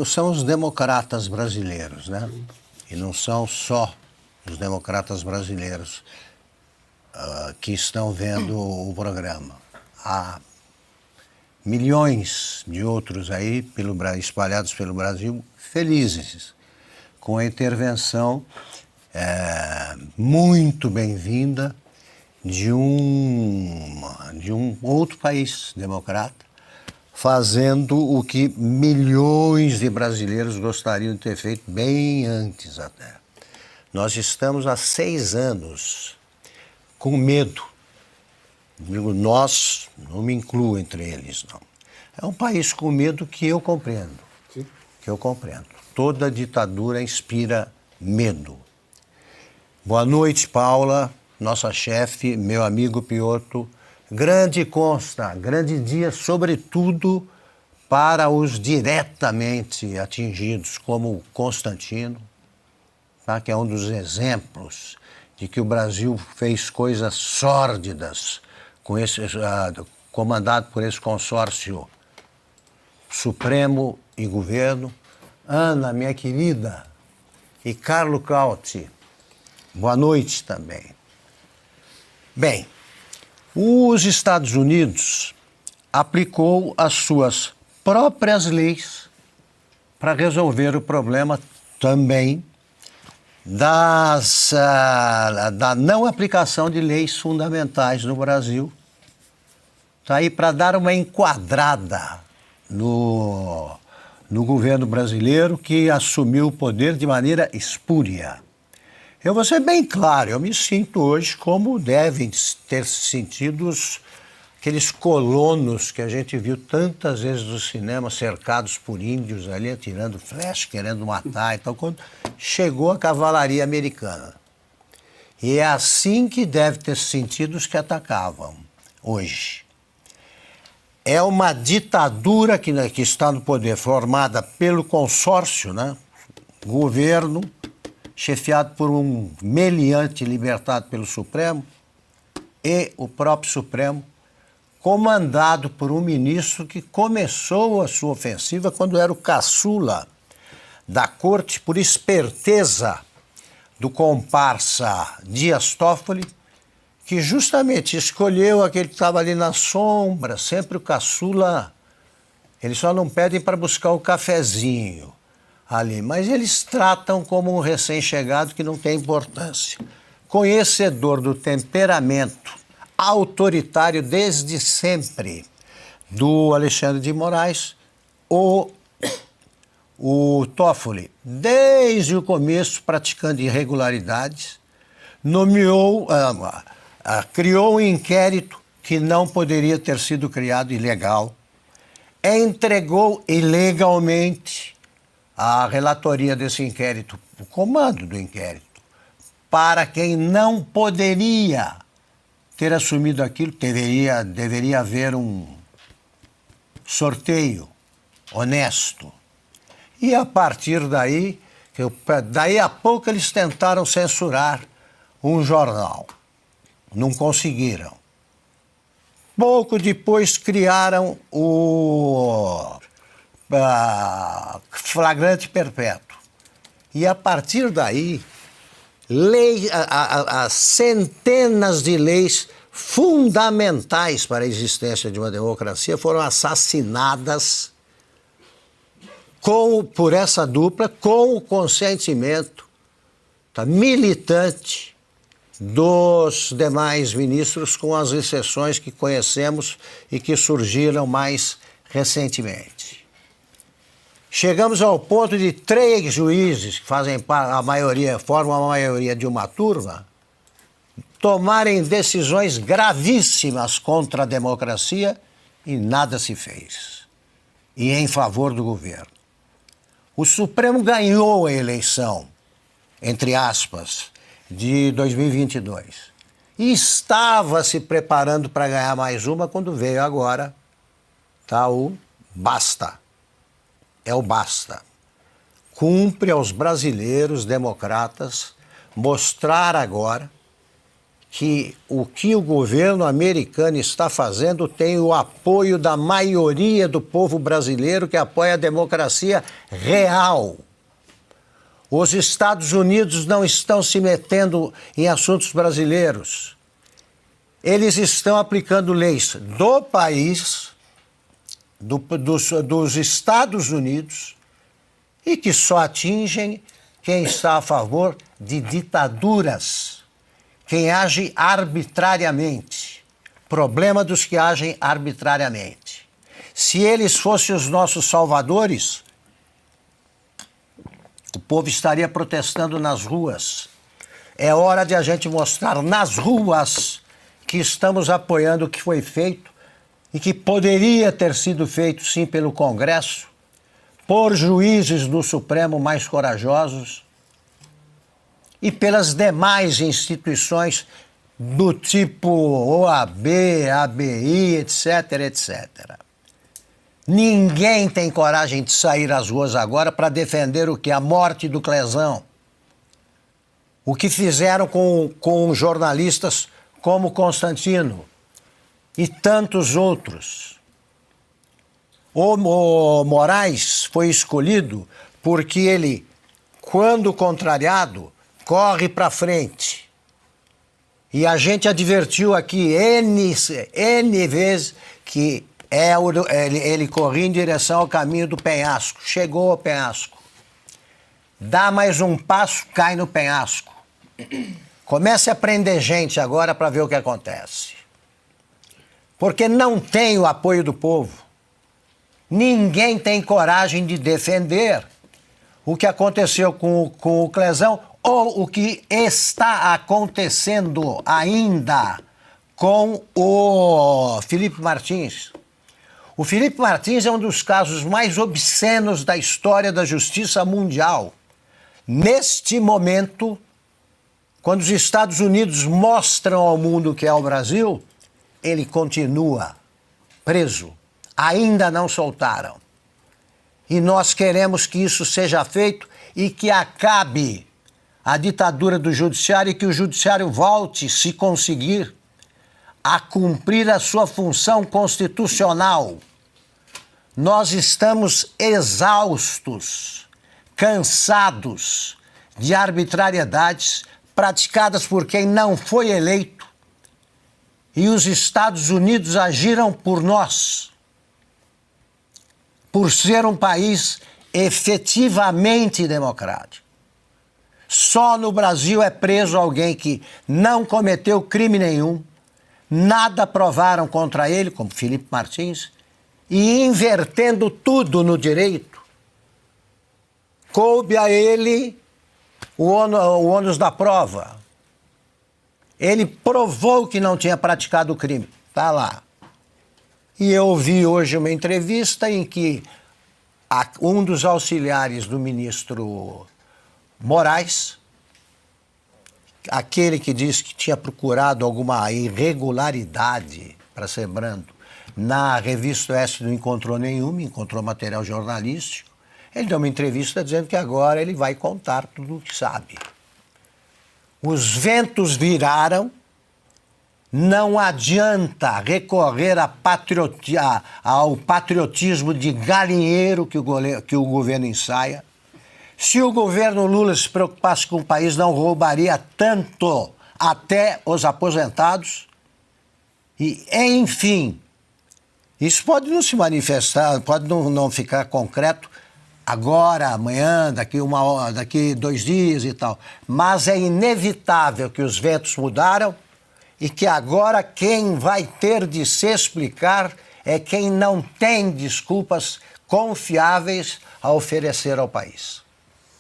são os democratas brasileiros, né? E não são só os democratas brasileiros que estão vendo o programa. Há milhões de outros aí, espalhados pelo Brasil, felizes com a intervenção muito bem-vinda de um outro país democrata, fazendo o que milhões de brasileiros gostariam de ter feito bem antes até. Nós estamos há 6 anos com medo. Digo nós, não me incluo entre eles, não. É um país com medo que eu compreendo. Sim. Que eu compreendo. Toda ditadura inspira medo. Boa noite, Paula, nossa chefe, meu amigo Piotr. Grande consta, grande dia, sobretudo para os diretamente atingidos, como Constantino, tá? Que é um dos exemplos de que o Brasil fez coisas sórdidas, comandado por esse consórcio Supremo e Governo. Ana, minha querida, e Carlo Cauti, boa noite também. Bem, os Estados Unidos aplicou as suas próprias leis para resolver o problema também da não aplicação de leis fundamentais no Brasil. Está aí para dar uma enquadrada no governo brasileiro, que assumiu o poder de maneira espúria. Eu vou ser bem claro, eu me sinto hoje como devem ter sentido aqueles colonos que a gente viu tantas vezes no cinema, cercados por índios ali, atirando flecha, querendo matar. Então, quando chegou a cavalaria americana. E é assim que deve ter sentido os que atacavam hoje. É uma ditadura que está no poder, formada pelo consórcio, né? Governo, chefiado por um meliante libertado pelo Supremo, e o próprio Supremo, comandado por um ministro que começou a sua ofensiva quando era o caçula da corte, por esperteza do comparsa Dias Toffoli, que justamente escolheu aquele que estava ali na sombra, sempre o caçula. Eles só não pedem para buscar o cafezinho ali, mas eles tratam como um recém-chegado que não tem importância. Conhecedor do temperamento autoritário desde sempre do Alexandre de Moraes, o Toffoli, desde o começo praticando irregularidades, criou um inquérito que não poderia ter sido criado ilegal, entregou ilegalmente a relatoria desse inquérito, o comando do inquérito, para quem não poderia ter assumido aquilo. Deveria haver um sorteio honesto. E a partir daí a pouco eles tentaram censurar um jornal. Não conseguiram. Pouco depois criaram o flagrante perpétuo. E a partir daí, as centenas de leis fundamentais para a existência de uma democracia foram assassinadas por essa dupla, com o consentimento militante dos demais ministros, com as exceções que conhecemos e que surgiram mais recentemente. Chegamos ao ponto de 3 juízes, que formam a maioria de uma turma, tomarem decisões gravíssimas contra a democracia e nada se fez. E em favor do governo. O Supremo ganhou a eleição, entre aspas, de 2022. E estava se preparando para ganhar mais uma quando veio agora o basta. É o basta. Cumpre aos brasileiros democratas mostrar agora que o governo americano está fazendo tem o apoio da maioria do povo brasileiro que apoia a democracia real. Os Estados Unidos não estão se metendo em assuntos brasileiros. Eles estão aplicando leis do país, dos Estados Unidos, e que só atingem quem está a favor de ditaduras, quem age arbitrariamente. Problema dos que agem arbitrariamente. Se eles fossem os nossos salvadores, o povo estaria protestando nas ruas. É hora de a gente mostrar nas ruas que estamos apoiando o que foi feito e que poderia ter sido feito, sim, pelo Congresso, por juízes do Supremo mais corajosos e pelas demais instituições do tipo OAB, ABI, etc, etc. Ninguém tem coragem de sair às ruas agora para defender o que? A morte do Clezão. O que fizeram com jornalistas como Constantino e tantos outros. O Moraes foi escolhido porque ele, quando contrariado, corre para frente. E a gente advertiu aqui N vezes que ele corria em direção ao caminho do penhasco. Chegou ao penhasco. Dá mais um passo, cai no penhasco. Comece a prender gente agora para ver o que acontece. Porque não tem o apoio do povo. Ninguém tem coragem de defender o que aconteceu com o Clezão ou o que está acontecendo ainda com o Felipe Martins. O Felipe Martins é um dos casos mais obscenos da história da justiça mundial. Neste momento, quando os Estados Unidos mostram ao mundo o que é o Brasil, ele continua preso. Ainda não soltaram. E nós queremos que isso seja feito e que acabe a ditadura do judiciário e que o judiciário volte, se conseguir, a cumprir a sua função constitucional. Nós estamos exaustos, cansados de arbitrariedades praticadas por quem não foi eleito e os Estados Unidos agiram por nós, por ser um país efetivamente democrático. Só no Brasil é preso alguém que não cometeu crime nenhum, nada provaram contra ele, como Felipe Martins, e invertendo tudo no direito, coube a ele o ônus da prova. Ele provou que não tinha praticado o crime. Está lá. E eu ouvi hoje uma entrevista em que um dos auxiliares do ministro Moraes, aquele que disse que tinha procurado alguma irregularidade, para ser brando, na revista Oeste não encontrou nenhuma, encontrou material jornalístico. Ele deu uma entrevista dizendo que agora ele vai contar tudo o que sabe. Os ventos viraram, não adianta recorrer ao patriotismo de galinheiro que o governo ensaia. Se o governo Lula se preocupasse com o país, não roubaria tanto até os aposentados. E, enfim, isso pode não se manifestar, pode não ficar concreto agora, amanhã, daqui 2 dias e tal. Mas é inevitável que os ventos mudaram e que agora quem vai ter de se explicar é quem não tem desculpas confiáveis a oferecer ao país.